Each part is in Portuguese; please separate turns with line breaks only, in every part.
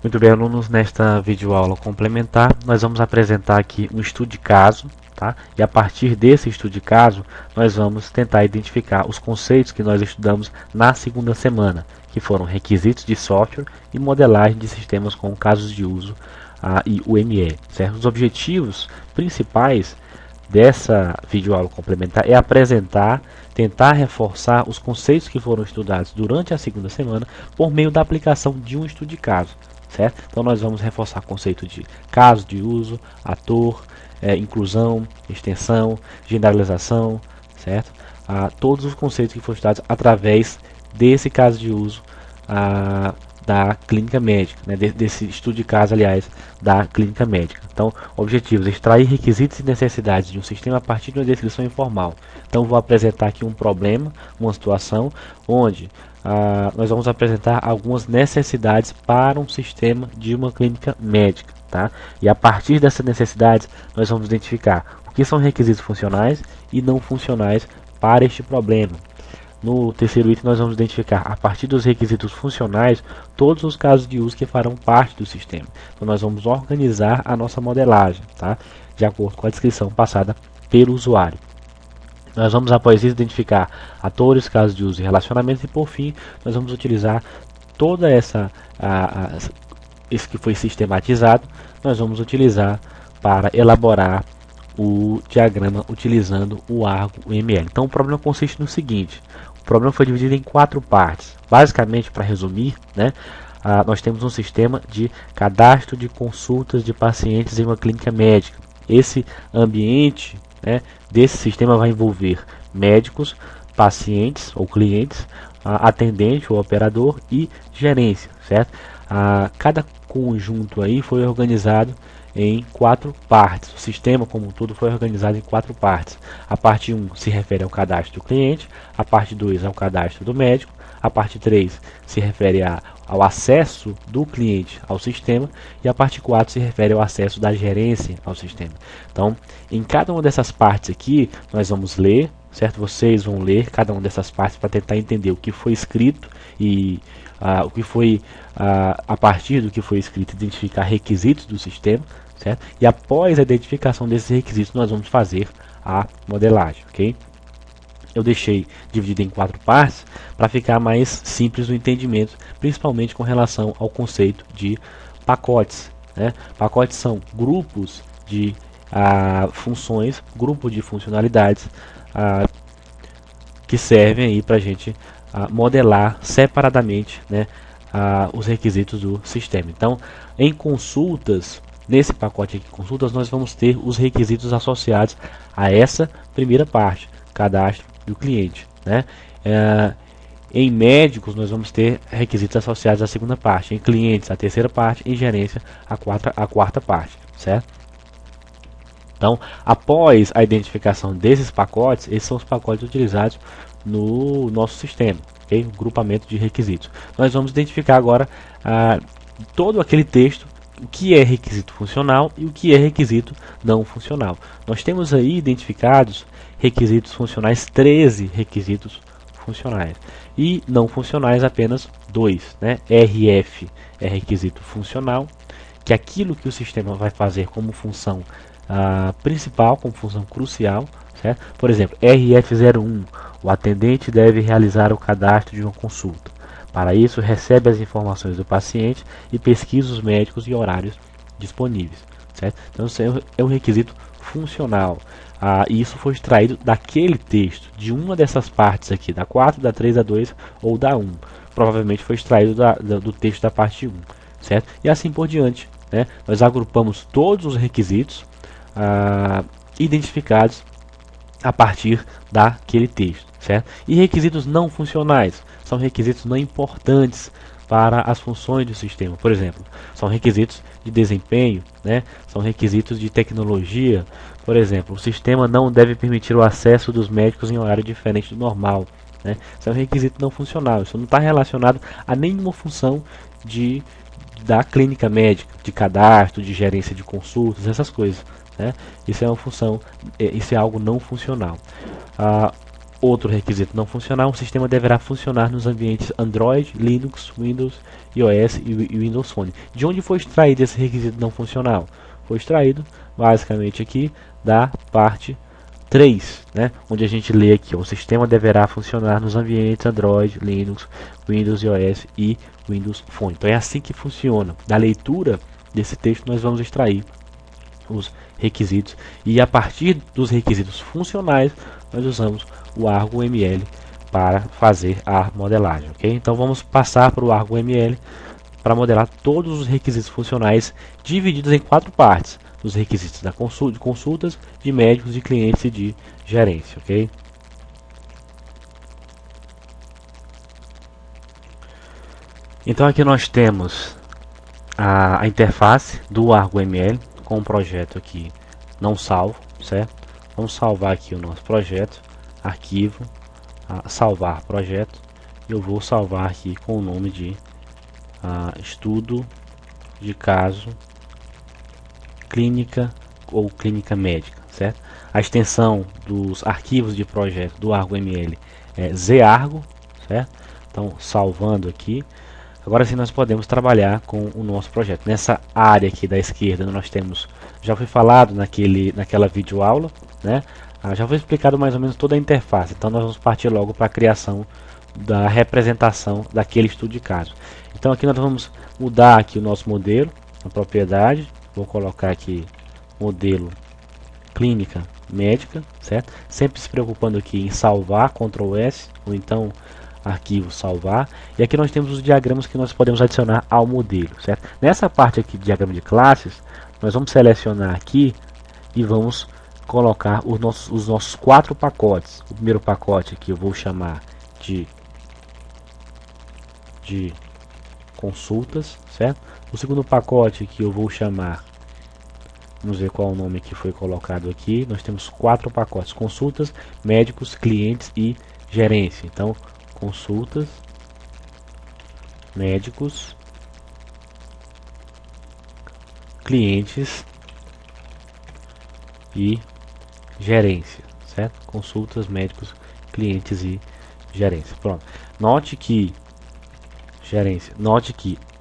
Muito bem, alunos, nesta videoaula complementar, nós vamos apresentar aqui um estudo de caso, tá? E a partir desse estudo de caso, nós vamos tentar identificar os conceitos que nós estudamos na segunda semana, que foram requisitos de software e modelagem de sistemas com casos de uso e UML, certo? Os objetivos principais dessa videoaula complementar é apresentar, tentar reforçar os conceitos que foram estudados durante a segunda semana por meio da aplicação de um estudo de caso. Certo? Então nós vamos reforçar o conceito de caso de uso, ator, inclusão, extensão, generalização, certo? Todos os conceitos que foram estudados através desse caso de uso da clínica médica, né? Desse estudo de caso, aliás, da clínica médica. Então, objetivos: extrair requisitos e necessidades de um sistema a partir de uma descrição informal. Então, vou apresentar aqui um problema, uma situação, onde nós vamos apresentar algumas necessidades para um sistema de uma clínica médica, tá? E a partir dessas necessidades, nós vamos identificar o que são requisitos funcionais e não funcionais para este problema. No terceiro item, nós vamos identificar, a partir dos requisitos funcionais, todos os casos de uso que farão parte do sistema. Então, nós vamos organizar a nossa modelagem, tá? De acordo com a descrição passada pelo usuário. Nós vamos, após isso, identificar atores, casos de uso e relacionamentos, e por fim, nós vamos utilizar toda isso que foi sistematizado, nós vamos utilizar para elaborar o diagrama utilizando o Argo UML. Então, o problema consiste no seguinte: o problema foi dividido em 4 partes. Basicamente, para resumir, né, nós temos um sistema de cadastro de consultas de pacientes em uma clínica médica. Esse ambiente, né, desse sistema vai envolver médicos, pacientes ou clientes, atendente ou operador e gerência, certo? Cada conjunto aí foi organizado em 4 partes. O sistema como um todo foi organizado em 4 partes. A parte 1 se refere ao cadastro do cliente, a parte 2 ao cadastro do médico, a parte 3 se refere ao acesso do cliente ao sistema e a parte 4 se refere ao acesso da gerência ao sistema. Então, em cada uma dessas partes aqui, nós vamos ler, certo? Vocês vão ler cada uma dessas partes para tentar entender o que foi escrito e o que foi, a partir do que foi escrito, identificar requisitos do sistema, certo? E após a identificação desses requisitos, nós vamos fazer a modelagem, ok? Eu deixei dividido em 4 partes para ficar mais simples o entendimento, principalmente com relação ao conceito de pacotes, né? Pacotes são grupos de funções, grupos de funcionalidades que servem aí para a gente modelar separadamente, né, os requisitos do sistema. Então, em consultas, nesse pacote aqui, consultas, nós vamos ter os requisitos associados a essa primeira parte, cadastro do cliente, né? Em médicos, nós vamos ter requisitos associados à segunda parte, em clientes, a terceira parte, em gerência, a quarta parte, certo? Então, após a identificação desses pacotes, esses são os pacotes utilizados no nosso sistema, okay? O grupamento de requisitos. Nós vamos identificar agora todo aquele texto, o que é requisito funcional e o que é requisito não funcional. Nós temos aí identificados requisitos funcionais, 13 requisitos funcionais, e não funcionais apenas 2, né? RF é requisito funcional, que é aquilo que o sistema vai fazer como função principal, como função crucial, certo? Por exemplo, RF01, o atendente deve realizar o cadastro de uma consulta. Para isso, recebe as informações do paciente e pesquisa os médicos e horários disponíveis, certo? Então, isso é um requisito funcional. E isso foi extraído daquele texto, de uma dessas partes aqui, da 4, da 3, da 2 ou da 1. Provavelmente foi extraído do texto da parte 1, certo? E assim por diante, né? Nós agrupamos todos os requisitos identificados a partir daquele texto, certo? E requisitos não funcionais são requisitos não importantes para as funções do sistema. Por exemplo, são requisitos de desempenho, né? São requisitos de tecnologia. Por exemplo, o sistema não deve permitir o acesso dos médicos em horário diferente do normal, né? Isso é um requisito não funcional. Isso não está relacionado a nenhuma função da clínica médica, de cadastro, de gerência de consultas, essas coisas, né? Isso é uma função, isso é algo não funcional. Outro requisito não funcional: o sistema deverá funcionar nos ambientes Android, Linux, Windows, iOS e Windows Phone. De onde foi extraído esse requisito não funcional? Foi extraído basicamente aqui da parte 3, né? Onde a gente lê aqui: o sistema deverá funcionar nos ambientes Android, Linux, Windows, iOS e Windows Phone. Então é assim que funciona. Da leitura desse texto nós vamos extrair os requisitos, e a partir dos requisitos funcionais nós usamos o ArgoML para fazer a modelagem, ok? Então vamos passar para o ArgoML para modelar todos os requisitos funcionais, divididos em 4 partes: os requisitos de consultas, de médicos, de clientes e de gerência, ok? Então aqui nós temos a interface do ArgoML com o projeto aqui não salvo, certo? Vamos salvar aqui o nosso projeto, arquivo, salvar projeto. Eu vou salvar aqui com o nome de estudo de caso clínica ou clínica médica, certo? A extensão dos arquivos de projeto do ArgoML é zargo, certo? Então, salvando aqui. Agora sim nós podemos trabalhar com o nosso projeto. Nessa área aqui da esquerda nós temos, já foi falado naquela videoaula, né? Já foi explicado mais ou menos toda a interface. Então nós vamos partir logo para a criação da representação daquele estudo de caso. Então aqui nós vamos mudar aqui o nosso modelo, a propriedade. Vou colocar aqui modelo clínica médica, certo? Sempre se preocupando aqui em salvar, Ctrl S, ou então arquivo salvar. E aqui nós temos os diagramas que nós podemos adicionar ao modelo, certo? Nessa parte aqui de diagrama de classes, nós vamos selecionar aqui e vamos colocar os nossos 4 pacotes. O primeiro pacote aqui eu vou chamar de consultas, certo? O segundo pacote aqui eu vou chamar, vamos ver qual o nome que foi colocado aqui. Nós temos 4 pacotes: consultas, médicos, clientes e gerência. Então consultas, médicos, clientes e gerência, certo? Consultas, médicos, clientes e gerência. Pronto. Note que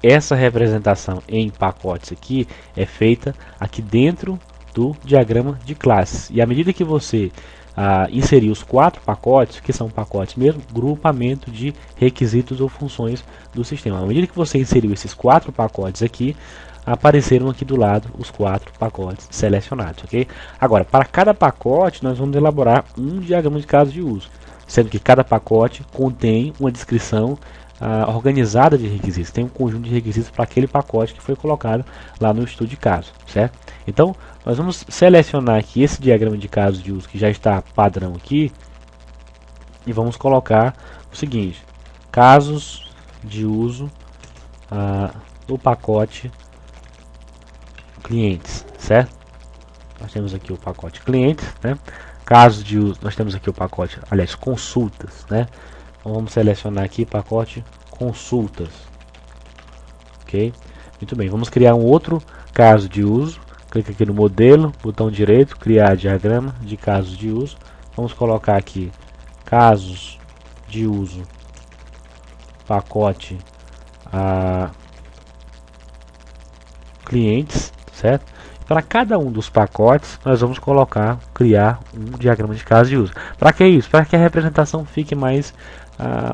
essa representação em pacotes aqui é feita aqui dentro do diagrama de classes. E à medida que você inserir os 4 pacotes, que são pacotes mesmo, grupamento de requisitos ou funções do sistema. À medida que você inseriu esses 4 pacotes aqui, apareceram aqui do lado os 4 pacotes selecionados, ok? Agora, para cada pacote, nós vamos elaborar um diagrama de caso de uso, sendo que cada pacote contém uma descrição organizada de requisitos. Tem um conjunto de requisitos para aquele pacote que foi colocado lá no estudo de caso, certo? Então, nós vamos selecionar aqui esse diagrama de caso de uso que já está padrão aqui e vamos colocar o seguinte: casos de uso do pacote clientes, certo? Nós temos aqui o pacote clientes, né? Casos de uso, nós temos aqui o pacote, aliás, consultas, né? Então vamos selecionar aqui pacote consultas, ok? Muito bem, vamos criar um outro caso de uso. Clica aqui no modelo, botão direito, criar diagrama de casos de uso. Vamos colocar aqui casos de uso pacote clientes, certo? Para cada um dos pacotes nós vamos criar um diagrama de caso de uso. Para que isso? Para que a representação fique mais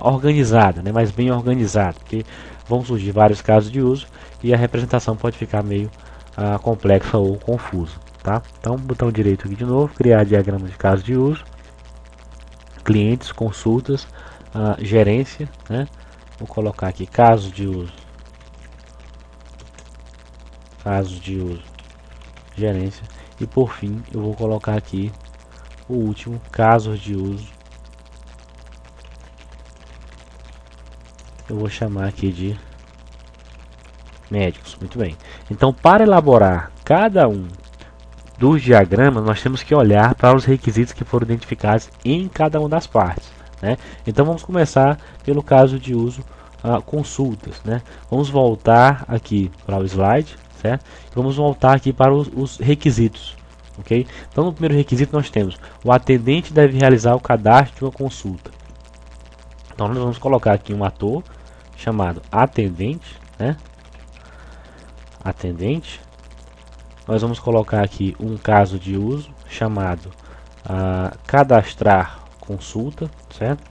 organizada, né? Mais bem organizada, porque vão surgir vários casos de uso e a representação pode ficar meio complexa ou confusa, tá? Então, botão direito aqui de novo, criar diagrama de caso de uso, clientes, consultas, gerência, né? Vou colocar aqui casos de uso, gerência, e por fim eu vou colocar aqui o último, casos de uso. Eu vou chamar aqui de médicos. Muito bem. Então, para elaborar cada um dos diagramas, nós temos que olhar para os requisitos que foram identificados em cada uma das partes, né? Então, vamos começar pelo caso de uso consultas, né? Vamos voltar aqui para o slide, certo? Vamos voltar aqui para os requisitos, ok? Então no primeiro requisito nós temos o atendente deve realizar o cadastro de uma consulta. Então nós vamos colocar aqui um ator chamado atendente, né? Atendente. Nós vamos colocar aqui um caso de uso chamado cadastrar consulta, certo?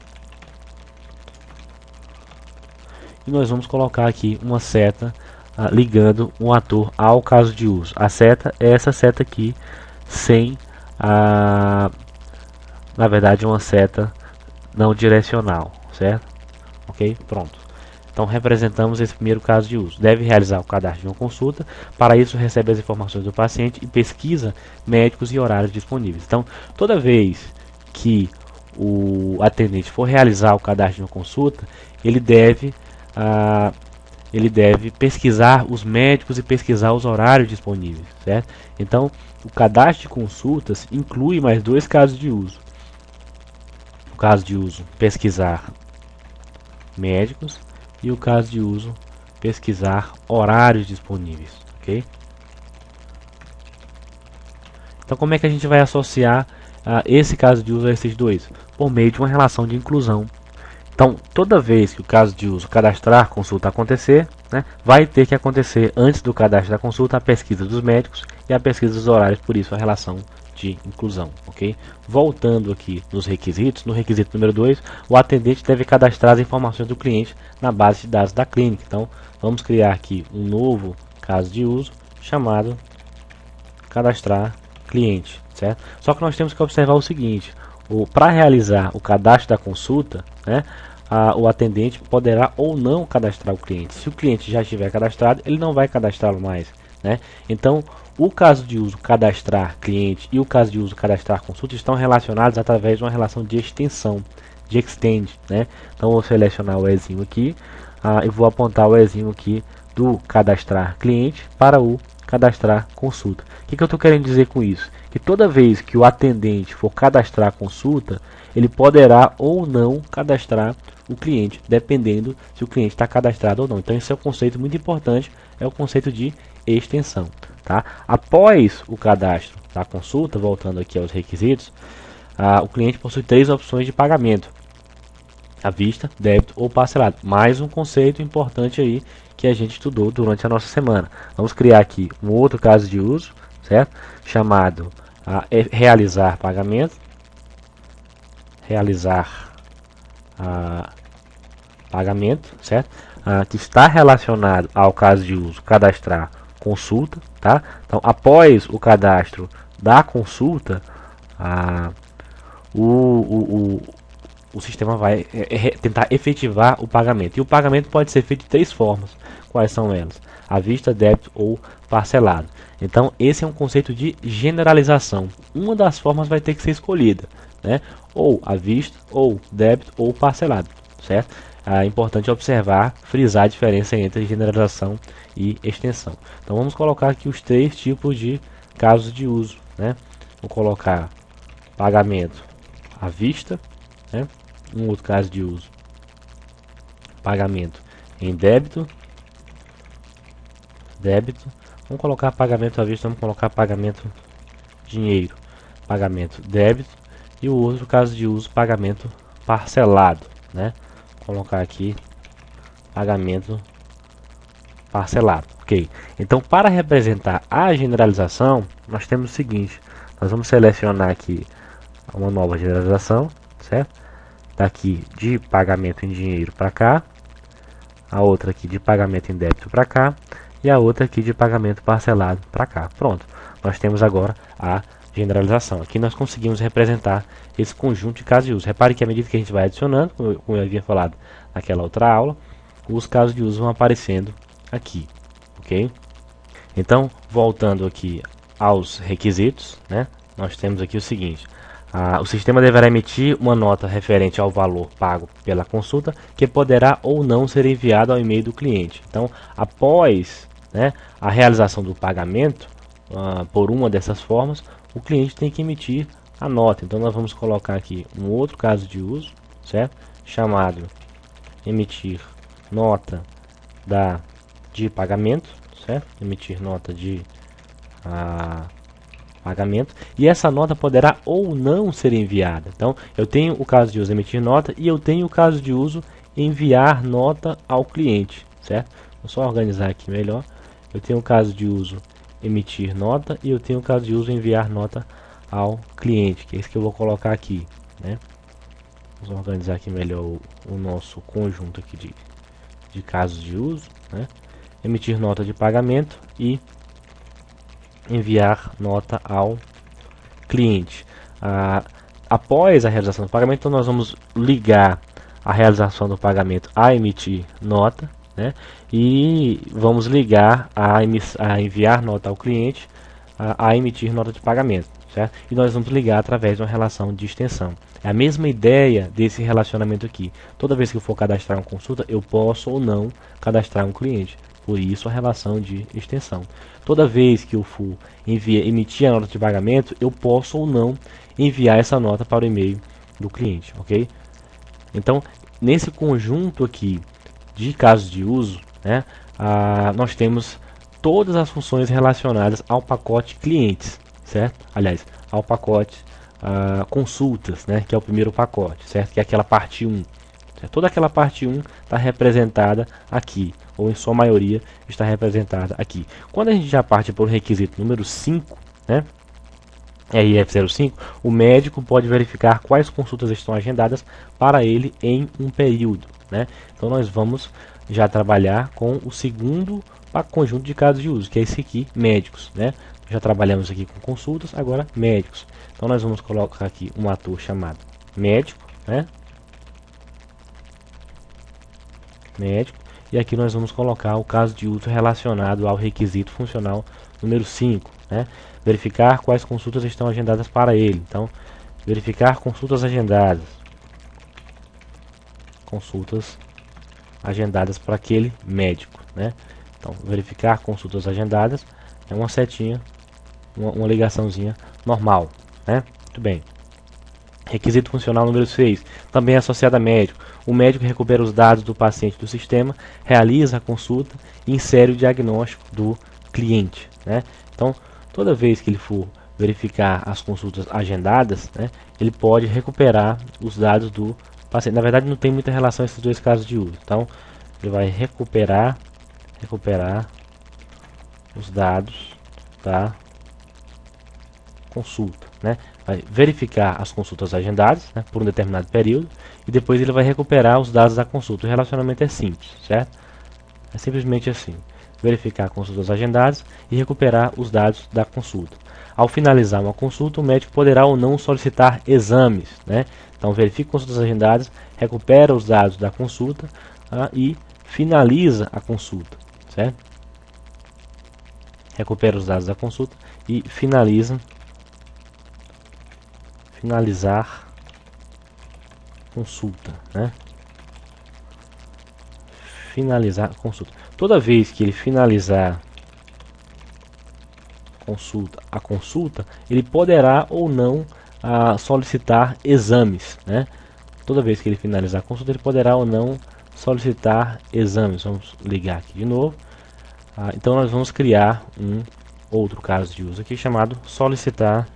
E nós vamos colocar aqui uma seta ligando um ator ao caso de uso. A seta é essa seta aqui, sem na verdade uma seta não direcional, certo? Ok? Pronto. Então representamos esse primeiro caso de uso. Deve realizar o cadastro de uma consulta. Para isso recebe as informações do paciente e pesquisa médicos e horários disponíveis. Então toda vez que o atendente for realizar o cadastro de uma consulta, ele deve pesquisar os médicos e pesquisar os horários disponíveis, certo? Então o cadastro de consultas inclui mais dois casos de uso. O caso de uso pesquisar médicos e o caso de uso pesquisar horários disponíveis, ok? Então como é que a gente vai associar esse caso de uso a esses dois? Por meio de uma relação de inclusão. Então toda vez que o caso de uso cadastrar consulta acontecer, né, vai ter que acontecer antes do cadastro da consulta a pesquisa dos médicos e a pesquisa dos horários, por isso a relação de inclusão, ok? Voltando aqui nos requisitos, no requisito número 2, o atendente deve cadastrar as informações do cliente na base de dados da clínica. Então, vamos criar aqui um novo caso de uso chamado cadastrar cliente, certo? Só que nós temos que observar o seguinte, para realizar o cadastro da consulta, né, o atendente poderá ou não cadastrar o cliente. Se o cliente já estiver cadastrado, ele não vai cadastrá-lo mais, né? Então, o caso de uso cadastrar cliente e o caso de uso cadastrar consulta estão relacionados através de uma relação de extensão, de extend, né? Então vou selecionar o Ezinho aqui e vou apontar o Ezinho aqui do cadastrar cliente para o cadastrar consulta. O que eu estou querendo dizer com isso? Que toda vez que o atendente for cadastrar consulta, ele poderá ou não cadastrar o cliente, dependendo se o cliente está cadastrado ou não. Então esse é um conceito muito importante, é o conceito de extensão. Tá? Após o cadastro da consulta, voltando aqui aos requisitos, o cliente possui três opções de pagamento: à vista, débito ou parcelado. Mais um conceito importante aí que a gente estudou durante a nossa semana. Vamos criar aqui um outro caso de uso, certo? Chamado realizar pagamento. Realizar pagamento, certo? Que está relacionado ao caso de uso cadastrar consulta, tá? Então, após o cadastro da consulta, o sistema vai tentar efetivar o pagamento. E o pagamento pode ser feito de três formas. Quais são elas? À vista, débito ou parcelado. Então, esse é um conceito de generalização. Uma das formas vai ter que ser escolhida, né? Ou à vista, ou débito, ou parcelado, certo? É importante observar, frisar a diferença entre generalização e extensão. Então vamos colocar aqui os três tipos de casos de uso, né? Vou colocar pagamento à vista, né? Um outro caso de uso, pagamento em débito, vamos colocar pagamento à vista, vamos colocar pagamento dinheiro, pagamento débito, e o outro caso de uso, pagamento parcelado, né? Colocar aqui pagamento parcelado, ok? Então, para representar a generalização, nós temos o seguinte: nós vamos selecionar aqui uma nova generalização, certo? Daqui de pagamento em dinheiro para cá, a outra aqui de pagamento em débito para cá e a outra aqui de pagamento parcelado para cá. Pronto, nós temos agora a generalização. Aqui nós conseguimos representar esse conjunto de casos de uso. Repare que à medida que a gente vai adicionando, como eu havia falado naquela outra aula, os casos de uso vão aparecendo aqui, ok? Então, voltando aqui aos requisitos, né, nós temos aqui o seguinte: o sistema deverá emitir uma nota referente ao valor pago pela consulta, que poderá ou não ser enviado ao e-mail do cliente. Então, após, né, a realização do pagamento por uma dessas formas, o cliente tem que emitir a nota. Então nós vamos colocar aqui um outro caso de uso, certo? Chamado emitir nota de pagamento, certo? Emitir nota de pagamento, e essa nota poderá ou não ser enviada. Então, eu tenho o caso de uso emitir nota e eu tenho o caso de uso enviar nota ao cliente, certo? Vou só organizar aqui melhor. Eu tenho o caso de uso emitir nota e eu tenho o caso de uso enviar nota ao cliente, que é isso que eu vou colocar aqui, né? Vamos organizar aqui melhor o nosso conjunto aqui de casos de uso, né? Emitir nota de pagamento e enviar nota ao cliente. Após a realização do pagamento, então nós vamos ligar a realização do pagamento a emitir nota, né? E vamos ligar a enviar nota ao cliente a emitir nota de pagamento, certo? E nós vamos ligar através de uma relação de extensão. É a mesma ideia desse relacionamento aqui. Toda vez que eu for cadastrar uma consulta, eu posso ou não cadastrar um cliente. Por isso a relação de extensão. Toda vez que eu for emitir a nota de pagamento, eu posso ou não enviar essa nota para o e-mail do cliente, ok? Então, nesse conjunto aqui de casos de uso, né, nós temos todas as funções relacionadas ao pacote clientes, certo? Aliás, ao pacote consultas, né, que é o primeiro pacote, certo? Que é aquela parte 1. Certo? Toda aquela parte 1 está representada aqui, ou em sua maioria está representada aqui. Quando a gente já parte para o requisito número 5, né, RF05, o médico pode verificar quais consultas estão agendadas para ele em um período, né? Então nós vamos já trabalhar com o segundo conjunto de casos de uso, que é esse aqui, médicos, né? Já trabalhamos aqui com consultas, agora médicos. Então nós vamos colocar aqui um ator chamado médico, né? Médico, e aqui nós vamos colocar o caso de uso relacionado ao requisito funcional número 5, né? Verificar quais consultas estão agendadas para ele. Então, verificar consultas agendadas. Consultas agendadas para aquele médico, né? Então, verificar consultas agendadas é uma setinha, uma ligaçãozinha normal, né? Muito bem. Requisito funcional número 6, também é associado a médico. O médico recupera os dados do paciente do sistema, realiza a consulta e insere o diagnóstico do cliente, né? Então, toda vez que ele for verificar as consultas agendadas, né, ele pode recuperar os dados do paciente. Na verdade, não tem muita relação esses dois casos de uso. Então, ele vai recuperar os dados da consulta, né? Vai verificar as consultas agendadas, né, por um determinado período, e depois ele vai recuperar os dados da consulta. O relacionamento é simples, certo? É simplesmente assim: verificar consultas agendadas e recuperar os dados da consulta. Ao finalizar uma consulta, o médico poderá ou não solicitar exames, né? Então, verifica consultas agendadas, recupera os dados da consulta e finaliza a consulta, certo? Recupera os dados da consulta e finalizar consulta, né? Finalizar consulta. Toda vez que ele finalizar a consulta, ele poderá ou não solicitar exames, né? Toda vez que ele finalizar a consulta, ele poderá ou não solicitar exames. Vamos ligar aqui de novo. Então nós vamos criar um outro caso de uso aqui chamado solicitar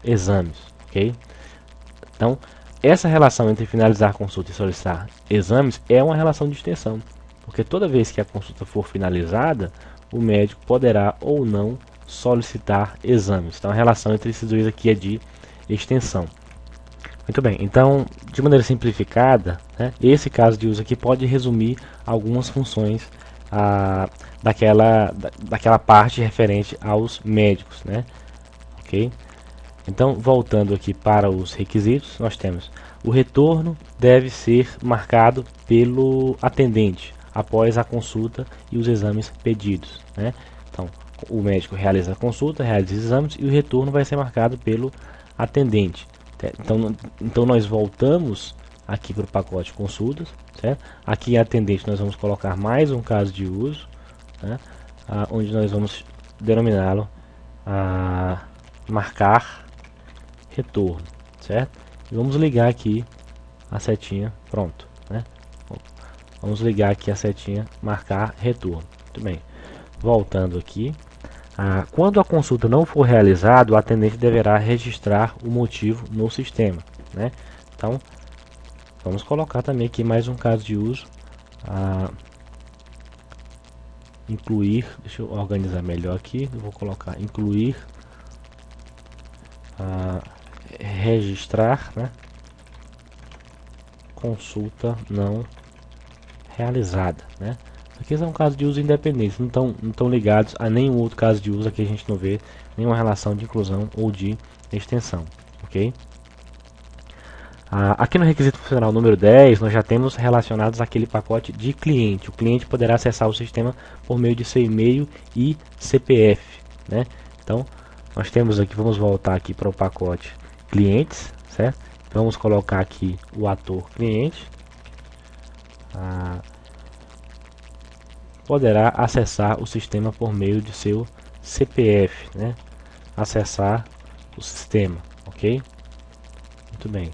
exames, ok? Então, essa relação entre finalizar a consulta e solicitar exames é uma relação de extensão, porque toda vez que a consulta for finalizada, o médico poderá ou não solicitar exames. Então, a relação entre esses dois aqui é de extensão. Muito bem, então, de maneira simplificada, né, esse caso de uso aqui pode resumir algumas funções daquela parte referente aos médicos, né? Ok? Então, voltando aqui para os requisitos, nós temos: o retorno deve ser marcado pelo atendente após a consulta e os exames pedidos, né? Então, o médico realiza a consulta, realiza os exames e o retorno vai ser marcado pelo atendente. Então nós voltamos aqui para o pacote consultas, certo? Aqui em atendente nós vamos colocar mais um caso de uso, né? Onde nós vamos denominá-lo marcar retorno, certo? E vamos ligar aqui a setinha, pronto, né? Vamos ligar aqui a setinha marcar retorno. Muito bem. Voltando aqui, Quando a consulta não for realizada, o atendente deverá registrar o motivo no sistema, né? Então, vamos colocar também aqui mais um caso de uso. Incluir, deixa eu organizar melhor aqui, eu vou colocar incluir, registrar, né? Consulta não realizada, né? Aqui são casos de uso independentes, não estão ligados a nenhum outro caso de uso. Aqui a gente não vê nenhuma relação de inclusão ou de extensão, ok? Aqui no requisito funcional número 10, nós já temos relacionados aquele pacote de cliente. O cliente poderá acessar o sistema por meio de seu e-mail e CPF, né? Então, nós temos aqui, vamos voltar aqui para o pacote clientes, certo? Vamos colocar aqui o ator cliente. Poderá acessar o sistema por meio de seu CPF, né? Acessar o sistema, ok? Muito bem.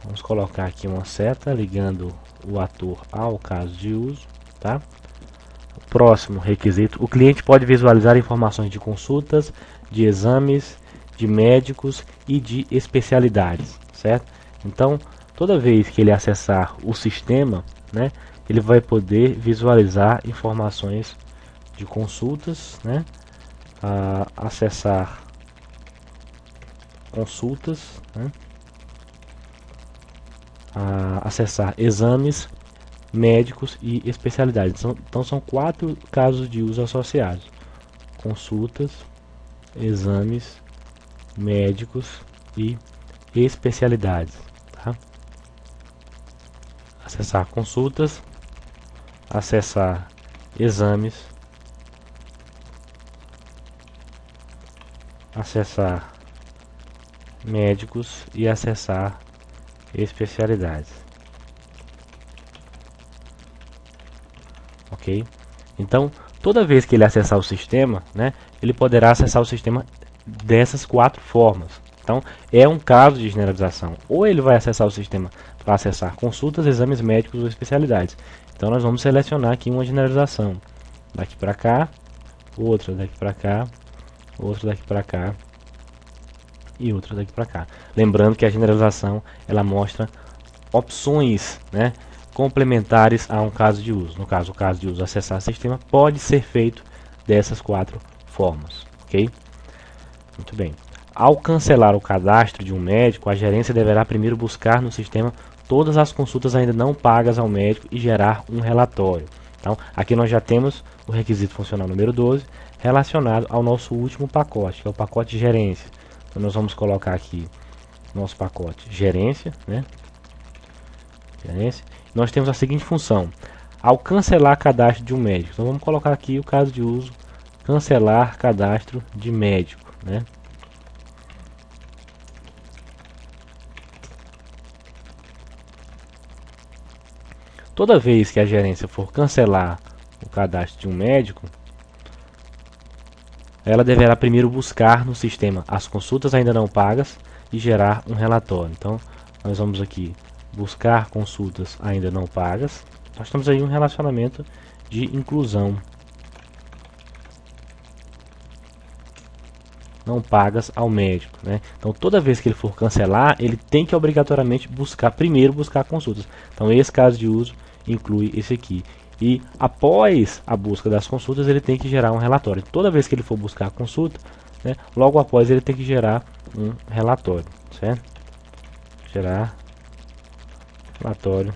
Vamos colocar aqui uma seta ligando o ator ao caso de uso, tá? Próximo requisito: o cliente pode visualizar informações de consultas, de exames, de médicos e de especialidades, certo? Então, toda vez que ele acessar o sistema, né, ele vai poder visualizar informações de consultas, né? Acessar consultas, né? Acessar exames, médicos e especialidades. Então são 4 casos de uso associados: consultas, exames, médicos e especialidades, tá? Acessar consultas, acessar exames, acessar médicos e acessar especialidades. Ok? Então, toda vez que ele acessar o sistema, né, ele poderá acessar o sistema dessas 4 formas. Então, é um caso de generalização. Ou ele vai acessar o sistema para acessar consultas, exames médicos ou especialidades. Então, nós vamos selecionar aqui uma generalização. Daqui para cá, outra daqui para cá, outra daqui para cá e outra daqui para cá. Lembrando que a generalização ela mostra opções, né, complementares a um caso de uso. No caso, o caso de uso acessar sistema pode ser feito dessas 4 formas, ok? Muito bem. Ao cancelar o cadastro de um médico, a gerência deverá primeiro buscar no sistema todas as consultas ainda não pagas ao médico e gerar um relatório. Então, aqui nós já temos o requisito funcional número 12 relacionado ao nosso último pacote, que é o pacote de gerência. Então, nós vamos colocar aqui nosso pacote gerência, né? Gerência. Nós temos a seguinte função: ao cancelar cadastro de um médico. Então vamos colocar aqui o caso de uso: cancelar cadastro de médico, né? Toda vez que a gerência for cancelar o cadastro de um médico, ela deverá primeiro buscar no sistema as consultas ainda não pagas e gerar um relatório. Então, nós vamos aqui buscar consultas ainda não pagas. Nós temos aí um relacionamento de inclusão. Não pagas ao médico, né? Então, toda vez que ele for cancelar, ele tem que obrigatoriamente primeiro buscar consultas. Então, esse caso de uso inclui esse aqui. E após a busca das consultas, ele tem que gerar um relatório. Toda vez que ele for buscar a consulta, né, logo após ele tem que gerar um relatório, certo? Gerar relatório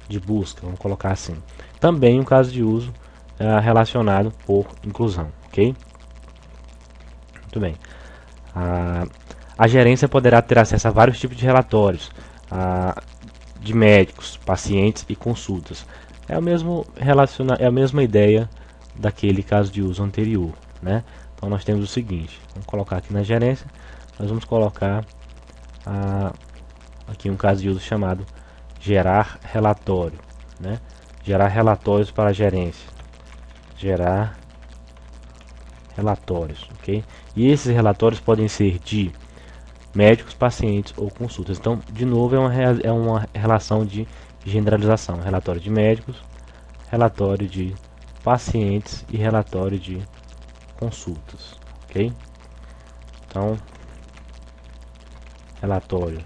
de busca, vamos colocar assim. Também um caso de uso relacionado por inclusão, ok? Muito bem. A gerência poderá ter acesso a vários tipos de relatórios de médicos, pacientes e consultas. É a mesma ideia daquele caso de uso anterior, né? Então nós temos o seguinte: vamos colocar aqui na gerência, nós vamos colocar aqui um caso de uso chamado gerar relatório, né? Gerar relatórios para a gerência, gerar relatórios, ok? E esses relatórios podem ser de médicos, pacientes ou consultas. Então, de novo, é uma relação de generalização: relatório de médicos, relatório de pacientes e relatório de consultas, ok? Então, relatório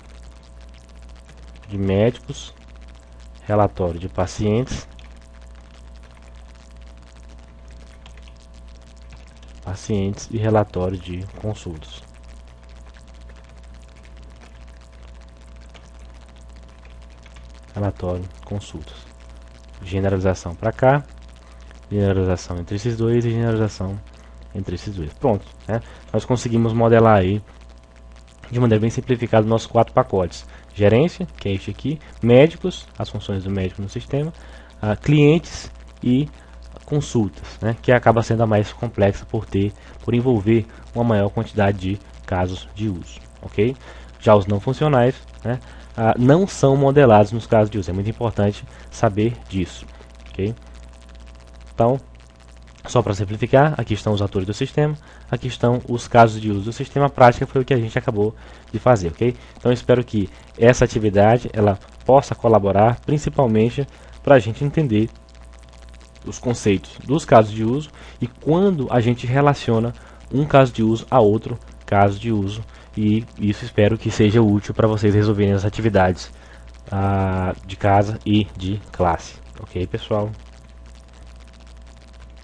de médicos, relatório de pacientes, e relatório de consultas. Relatório, consultas. Generalização para cá, generalização entre esses dois e generalização entre esses dois. Pronto, né? Nós conseguimos modelar aí de maneira bem simplificada nossos 4 pacotes. Gerência, que é este aqui, médicos, as funções do médico no sistema, clientes e consultas, né? Que acaba sendo a mais complexa por envolver uma maior quantidade de casos de uso, ok? Já os não funcionais, né? Não são modelados nos casos de uso. É muito importante saber disso, ok? Então, só para simplificar, aqui estão os atores do sistema, aqui estão os casos de uso do sistema. A prática foi o que a gente acabou de fazer, ok? Então, espero que essa atividade ela possa colaborar, principalmente para a gente entender os conceitos dos casos de uso e quando a gente relaciona um caso de uso a outro caso de uso. E isso espero que seja útil para vocês resolverem as atividades de casa e de classe. Ok, pessoal?